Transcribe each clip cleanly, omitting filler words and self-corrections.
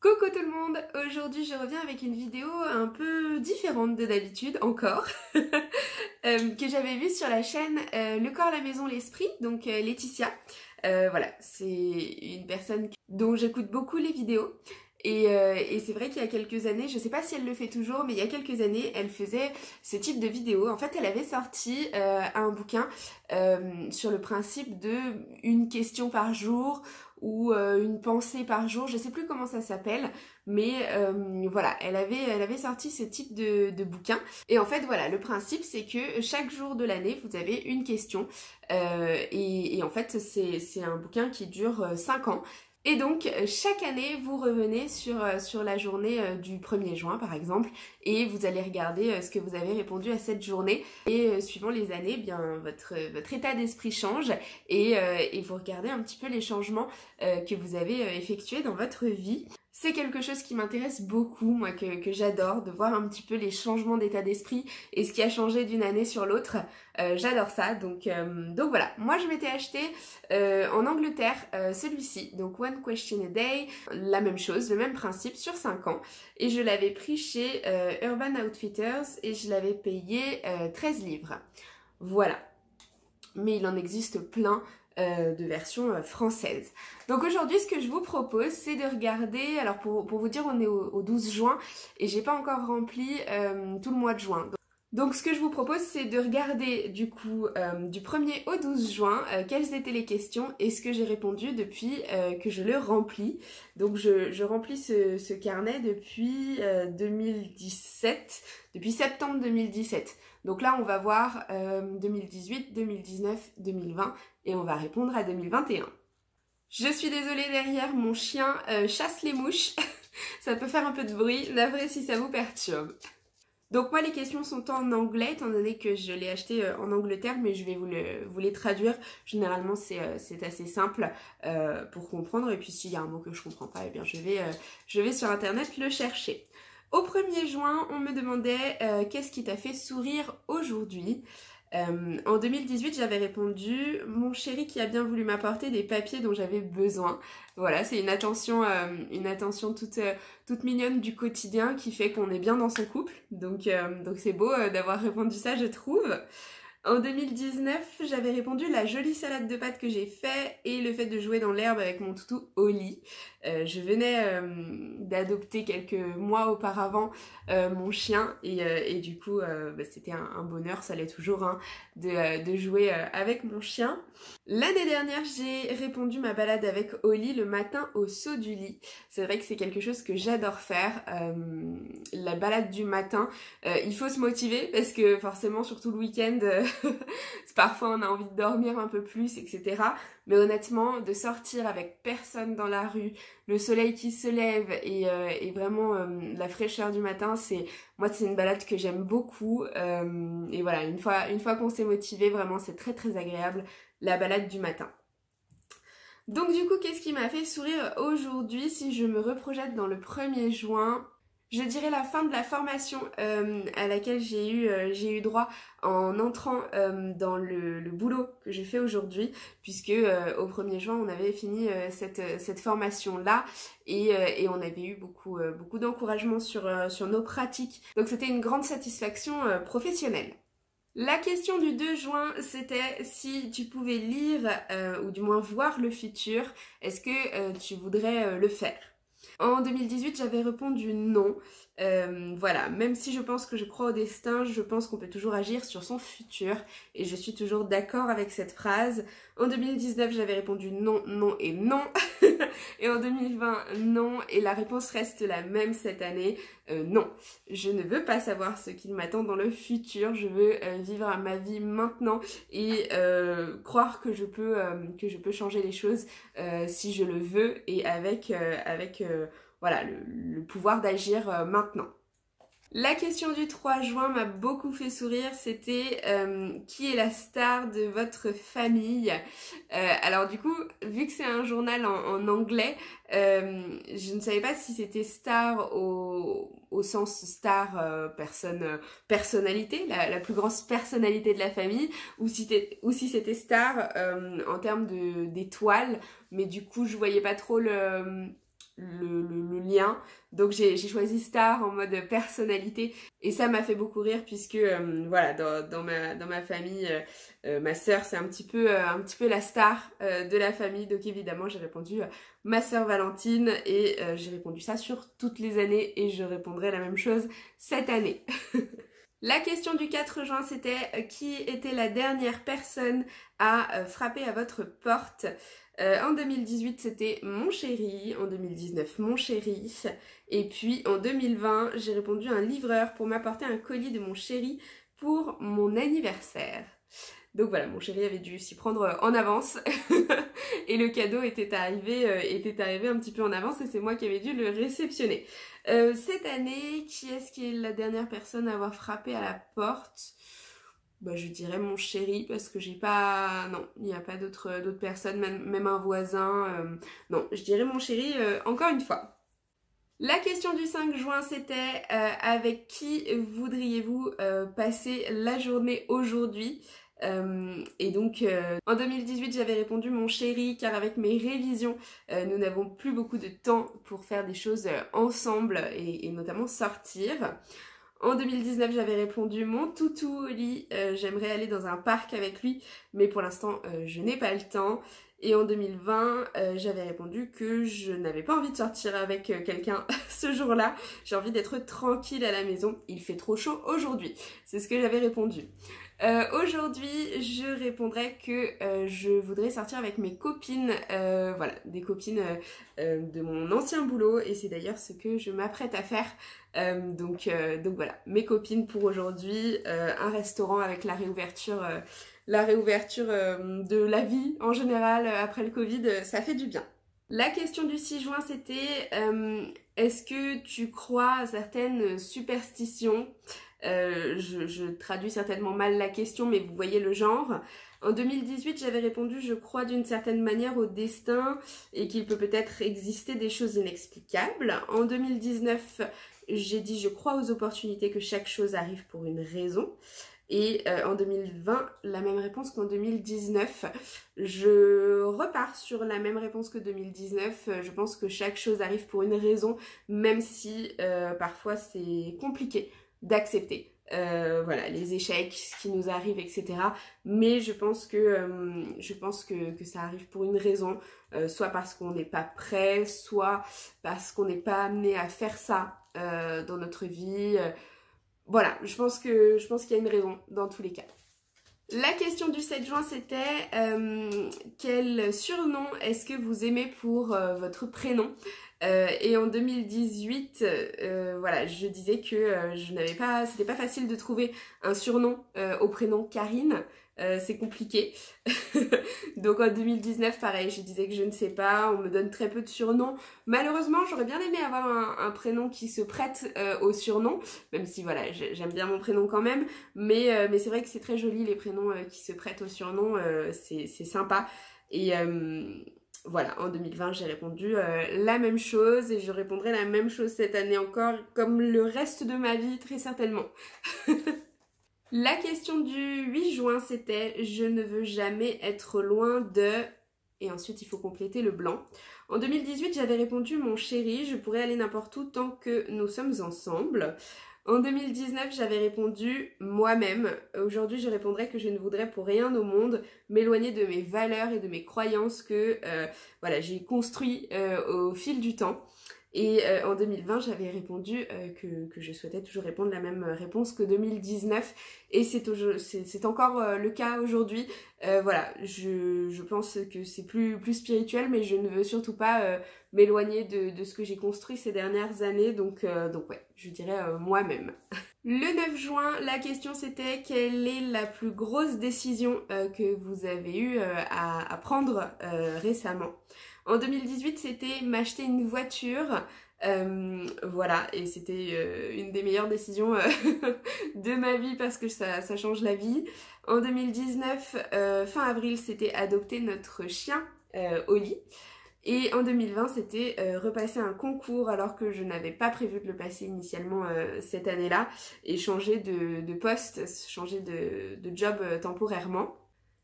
Coucou tout le monde, aujourd'hui je reviens avec une vidéo un peu différente de d'habitude encore que j'avais vue sur la chaîne Le Corps, la Maison, l'Esprit, donc Laetitia. Voilà, c'est une personne dont j'écoute beaucoup les vidéos et c'est vrai qu'il y a quelques années, je sais pas si elle le fait toujours, mais il y a quelques années elle faisait ce type de vidéo. En fait elle avait sorti un bouquin sur le principe de une question par jour ou une pensée par jour, je sais plus comment ça s'appelle, mais voilà, elle avait sorti ce type de bouquin. Et en fait voilà, le principe c'est que chaque jour de l'année vous avez une question et en fait c'est un bouquin qui dure 5 ans. Et donc, chaque année, vous revenez sur la journée du 1er juin, par exemple, et vous allez regarder ce que vous avez répondu à cette journée. Et suivant les années, eh bien, votre état d'esprit change et vous regardez un petit peu les changements que vous avez effectués dans votre vie. C'est quelque chose qui m'intéresse beaucoup, moi, que j'adore, de voir un petit peu les changements d'état d'esprit et ce qui a changé d'une année sur l'autre. J'adore ça, donc voilà. Moi, je m'étais acheté en Angleterre celui-ci, donc One Question a Day, la même chose, le même principe, sur 5 ans. Et je l'avais pris chez Urban Outfitters et je l'avais payé 13 livres. Voilà. Mais il en existe plein de versions françaises. Donc aujourd'hui ce que je vous propose c'est de regarder, alors pour vous dire on est au 12 juin et j'ai pas encore rempli tout le mois de juin. Donc ce que je vous propose c'est de regarder du coup du 1er au 12 juin quelles étaient les questions et ce que j'ai répondu depuis que je le remplis. Donc je remplis ce carnet depuis 2017, depuis septembre 2017. Donc là on va voir 2018, 2019, 2020 et on va répondre à 2021. Je suis désolée, derrière mon chien chasse les mouches, ça peut faire un peu de bruit, navré si ça vous perturbe. Donc moi les questions sont en anglais étant donné que je l'ai acheté en Angleterre, mais je vais vous les traduire. Généralement c'est assez simple pour comprendre, et puis s'il y a un mot que je comprends pas, eh bien je vais sur internet le chercher. Au 1er juin, on me demandait qu'est-ce qui t'a fait sourire aujourd'hui. En 2018, j'avais répondu « Mon chéri qui a bien voulu m'apporter des papiers dont j'avais besoin ». Voilà, c'est une attention toute mignonne du quotidien qui fait qu'on est bien dans son couple. Donc c'est beau d'avoir répondu ça, je trouve. En 2019, j'avais répondu la jolie salade de pâtes que j'ai fait et le fait de jouer dans l'herbe avec mon toutou au lit. Je venais d'adopter quelques mois auparavant mon chien et du coup c'était un bonheur, ça l'est toujours hein, de jouer avec mon chien. L'année dernière, j'ai répondu ma balade avec Oli le matin au saut du lit. C'est vrai que c'est quelque chose que j'adore faire, la balade du matin. Il faut se motiver parce que forcément, surtout le week-end, parfois on a envie de dormir un peu plus, etc. Mais honnêtement, de sortir avec personne dans la rue, le soleil qui se lève et vraiment la fraîcheur du matin, moi c'est une balade que j'aime beaucoup. Et voilà, une fois qu'on s'est motivé, vraiment c'est très très agréable. La balade du matin. Donc du coup, qu'est-ce qui m'a fait sourire aujourd'hui? Si je me reprojette dans le 1er juin, je dirais la fin de la formation à laquelle j'ai eu droit en entrant dans le boulot que j'ai fait aujourd'hui, puisque au 1er juin on avait fini cette formation-là et on avait eu beaucoup d'encouragement sur nos pratiques. Donc c'était une grande satisfaction professionnelle. La question du 2 juin, c'était si tu pouvais lire ou du moins voir le futur, est-ce que tu voudrais le faire? En 2018, j'avais répondu non. Voilà, même si je pense que je crois au destin, je pense qu'on peut toujours agir sur son futur et je suis toujours d'accord avec cette phrase. En 2019, j'avais répondu non, non et non. Et en 2020, non. Et la réponse reste la même cette année. Non, je ne veux pas savoir ce qu'il m'attend dans le futur. Je veux vivre ma vie maintenant et croire que je peux changer les choses si je le veux et avec voilà, le pouvoir d'agir maintenant. La question du 3 juin m'a beaucoup fait sourire, c'était qui est la star de votre famille? Alors du coup, vu que c'est un journal en anglais, je ne savais pas si c'était star au sens star, personnalité, la plus grosse personnalité de la famille, ou si c'était star en termes d'étoiles, mais du coup je voyais pas trop le lien. Donc j'ai choisi star en mode personnalité et ça m'a fait beaucoup rire puisque voilà, dans ma famille, ma sœur c'est un petit peu la star de la famille. Donc évidemment j'ai répondu ma sœur Valentine et j'ai répondu ça sur toutes les années et je répondrai la même chose cette année. La question du 4 juin, c'était qui était la dernière personne à frapper à votre porte? En 2018, c'était mon chéri. En 2019, mon chéri. Et puis en 2020, j'ai répondu à un livreur pour m'apporter un colis de mon chéri pour mon anniversaire. Donc voilà, mon chéri avait dû s'y prendre en avance et le cadeau était arrivé un petit peu en avance et c'est moi qui avais dû le réceptionner. Cette année, qui est la dernière personne à avoir frappé à la porte? Bah, je dirais mon chéri parce que j'ai pas... Non, il n'y a pas d'autres personnes, même un voisin. Non, je dirais mon chéri encore une fois. La question du 5 juin, c'était avec qui voudriez-vous passer la journée aujourd'hui? Et donc en 2018 j'avais répondu mon chéri car avec mes révisions nous n'avons plus beaucoup de temps pour faire des choses ensemble et notamment sortir. En 2019 j'avais répondu mon toutou au lit, j'aimerais aller dans un parc avec lui mais pour l'instant je n'ai pas le temps. Et en 2020, j'avais répondu que je n'avais pas envie de sortir avec quelqu'un ce jour-là. J'ai envie d'être tranquille à la maison. Il fait trop chaud aujourd'hui. C'est ce que j'avais répondu. Aujourd'hui, je répondrai que je voudrais sortir avec mes copines. Voilà, des copines de mon ancien boulot. Et c'est d'ailleurs ce que je m'apprête à faire. Donc voilà, mes copines pour aujourd'hui. Un restaurant avec la réouverture de la vie en général après le Covid, ça fait du bien. La question du 6 juin, c'était est-ce que tu crois à certaines superstitions? Je traduis certainement mal la question, mais vous voyez le genre. En 2018, j'avais répondu je crois d'une certaine manière au destin et qu'il peut peut-être exister des choses inexplicables. En 2019, j'ai dit je crois aux opportunités, que chaque chose arrive pour une raison. Et en 2020, la même réponse qu'en 2019. Je repars sur la même réponse que 2019. Je pense que chaque chose arrive pour une raison, même si parfois c'est compliqué d'accepter. Voilà, les échecs, ce qui nous arrive, etc. Mais je pense que ça arrive pour une raison, soit parce qu'on n'est pas prêt, soit parce qu'on n'est pas amené à faire ça dans notre vie. Voilà, je pense qu'il y a une raison dans tous les cas. La question du 7 juin, c'était quel surnom est-ce que vous aimez pour votre prénom? Et en 2018, voilà, je disais que c'était pas facile de trouver un surnom au prénom Karine. C'est compliqué. Donc en 2019, pareil, je disais que je ne sais pas, on me donne très peu de surnoms. Malheureusement, j'aurais bien aimé avoir un prénom qui se prête au surnom, même si voilà, j'aime bien mon prénom quand même, mais c'est vrai que c'est très joli les prénoms qui se prêtent au surnom, c'est sympa. Et voilà, en 2020, j'ai répondu la même chose et je répondrai la même chose cette année encore, comme le reste de ma vie, très certainement. La question du 8 juin, c'était « Je ne veux jamais être loin de... » et ensuite il faut compléter le blanc. En 2018, j'avais répondu « Mon chéri, je pourrais aller n'importe où tant que nous sommes ensemble ». En 2019, j'avais répondu « Moi-même ». Aujourd'hui, je répondrai que je ne voudrais pour rien au monde m'éloigner de mes valeurs et de mes croyances que voilà, j'ai construit au fil du temps. Et en 2020, j'avais répondu que je souhaitais toujours répondre la même réponse que 2019. Et c'est encore le cas aujourd'hui. Voilà, je pense que c'est plus spirituel, mais je ne veux surtout pas m'éloigner de ce que j'ai construit ces dernières années. Donc ouais, je dirais moi-même. Le 9 juin, la question c'était quelle est la plus grosse décision que vous avez eu à prendre récemment? En 2018, c'était m'acheter une voiture. Voilà, et c'était une des meilleures décisions de ma vie parce que ça change la vie. En 2019, fin avril, c'était adopter notre chien Oli. Et en 2020, c'était repasser un concours alors que je n'avais pas prévu de le passer initialement cette année-là et changer de poste, changer de job temporairement.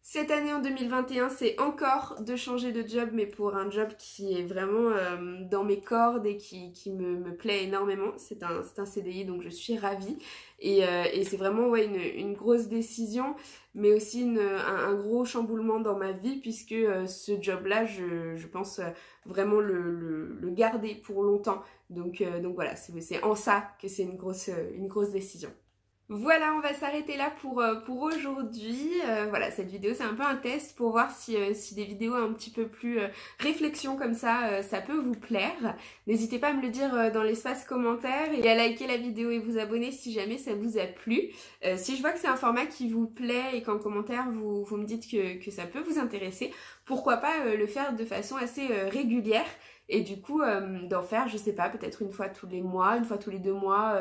Cette année en 2021, c'est encore de changer de job, mais pour un job qui est vraiment dans mes cordes et qui me plaît énormément. C'est un CDI, donc je suis ravie. Et c'est vraiment ouais, une grosse décision, mais aussi un gros chamboulement dans ma vie, puisque ce job-là, je pense vraiment le garder pour longtemps. Donc voilà, c'est en ça que c'est une grosse décision. Voilà, on va s'arrêter là pour aujourd'hui. Voilà, cette vidéo c'est un peu un test pour voir si des vidéos un petit peu plus réflexion comme ça peut vous plaire. N'hésitez pas à me le dire dans l'espace commentaire et à liker la vidéo et vous abonner si jamais ça vous a plu. Si je vois que c'est un format qui vous plaît et qu'en commentaire vous me dites que ça peut vous intéresser, pourquoi pas le faire de façon assez régulière. Et du coup, d'en faire, je sais pas, peut-être une fois tous les mois, une fois tous les 2 mois,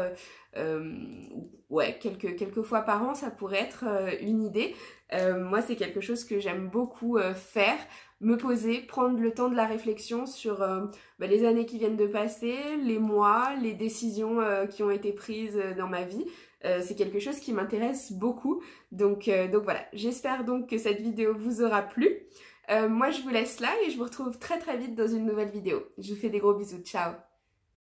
ouais, quelques fois par an, ça pourrait être une idée. Moi, c'est quelque chose que j'aime beaucoup faire, me poser, prendre le temps de la réflexion sur les années qui viennent de passer, les mois, les décisions qui ont été prises dans ma vie. C'est quelque chose qui m'intéresse beaucoup. Donc voilà, j'espère donc que cette vidéo vous aura plu. Moi je vous laisse là et je vous retrouve très vite dans une nouvelle vidéo. Je vous fais des gros bisous, ciao!